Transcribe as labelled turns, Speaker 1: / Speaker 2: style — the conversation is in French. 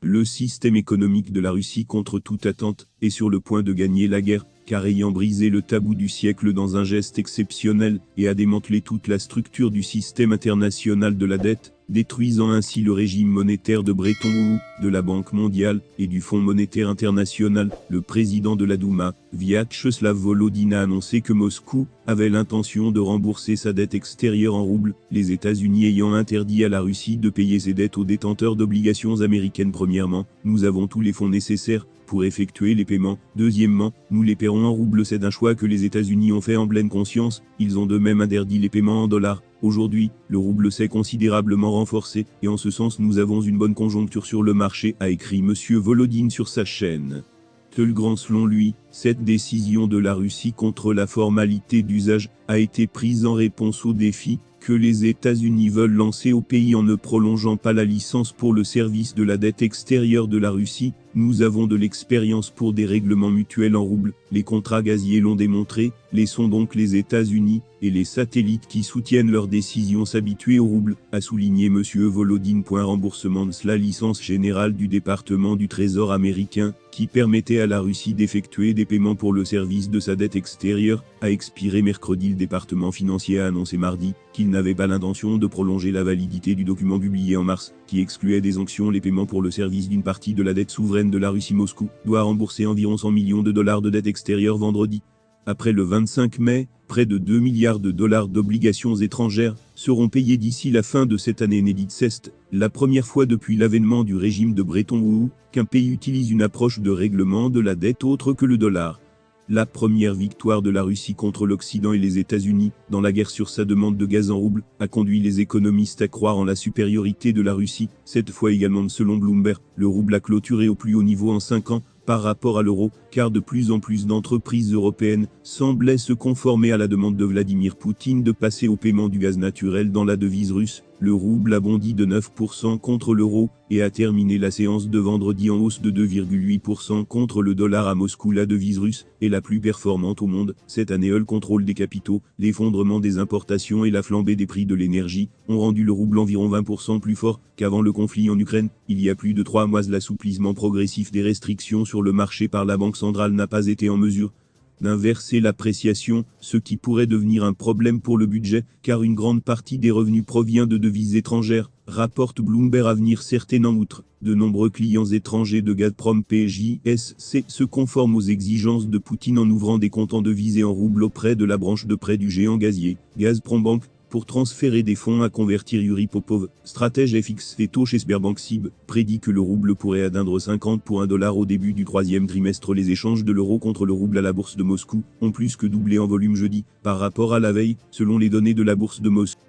Speaker 1: Le système économique de la Russie, contre toute attente, est sur le point de gagner la guerre, car ayant brisé le tabou du siècle dans un geste exceptionnel, et a démantelé toute la structure du système international de la dette, détruisant ainsi le régime monétaire de Bretton Woods, de la Banque mondiale, et du Fonds monétaire international, le président de la Douma, Vyacheslav Volodine, a annoncé que Moscou avait l'intention de rembourser sa dette extérieure en roubles, les États-Unis ayant interdit à la Russie de payer ses dettes aux détenteurs d'obligations américaines. Premièrement, nous avons tous les fonds nécessaires pour effectuer les paiements. Deuxièmement, nous les paierons en roubles. C'est un choix que les États-Unis ont fait en pleine conscience. Ils ont de même interdit les paiements en dollars. Aujourd'hui, le rouble s'est considérablement renforcé, et en ce sens nous avons une bonne conjoncture sur le marché, a écrit M. Volodine sur sa chaîne. Telegram. Selon lui, cette décision de la Russie contre la formalité d'usage a été prise en réponse au défi que les États-Unis veulent lancer au pays en ne prolongeant pas la licence pour le service de la dette extérieure de la Russie. Nous avons de l'expérience pour des règlements mutuels en roubles, les contrats gaziers l'ont démontré, laissons donc les États-Unis et les satellites qui soutiennent leur décision s'habituer au rouble, a souligné M. Volodine. Remboursement de la licence générale du département du Trésor américain, qui permettait à la Russie d'effectuer des paiements pour le service de sa dette extérieure, a expiré mercredi. Le département financier a annoncé mardi qu'il n'avait pas l'intention de prolonger la validité du document publié en mars, qui excluait des sanctions les paiements pour le service d'une partie de la dette souveraine de la Russie. Moscou doit rembourser environ 100 millions de dollars de dette extérieure vendredi. Après le 25 mai, près de 2 milliards de dollars d'obligations étrangères seront payés d'ici la fin de cette année. C'est la première fois depuis l'avènement du régime de Bretton Woods qu'un pays utilise une approche de règlement de la dette autre que le dollar. La première victoire de la Russie contre l'Occident et les États-Unis, dans la guerre sur sa demande de gaz en roubles, a conduit les économistes à croire en la supériorité de la Russie. Cette fois également, selon Bloomberg, le rouble a clôturé au plus haut niveau en 5 ans, par rapport à l'euro, car de plus en plus d'entreprises européennes semblaient se conformer à la demande de Vladimir Poutine de passer au paiement du gaz naturel dans la devise russe. Le rouble a bondi de 9% contre l'euro, et a terminé la séance de vendredi en hausse de 2,8% contre le dollar. À Moscou, la devise russe est la plus performante au monde. Cette année, le contrôle des capitaux, l'effondrement des importations et la flambée des prix de l'énergie ont rendu le rouble environ 20% plus fort qu'avant le conflit en Ukraine. Il y a plus de 3 mois, l'assouplissement progressif des restrictions sur le marché par la Banque centrale n'a pas été en mesure d'inverser l'appréciation, ce qui pourrait devenir un problème pour le budget, car une grande partie des revenus provient de devises étrangères, rapporte Bloomberg Avenir. Certain en outre, de nombreux clients étrangers de Gazprom PJSC se conforment aux exigences de Poutine en ouvrant des comptes en devises et en roubles auprès de la branche de prêt du géant gazier, Gazprom Bank, pour transférer des fonds à convertir. Yuri Popov, stratège FX Veto chez Sberbank SIB, prédit que le rouble pourrait atteindre 50 pour un dollar au début du troisième trimestre. Les échanges de l'euro contre le rouble à la bourse de Moscou ont plus que doublé en volume jeudi, par rapport à la veille, selon les données de la bourse de Moscou.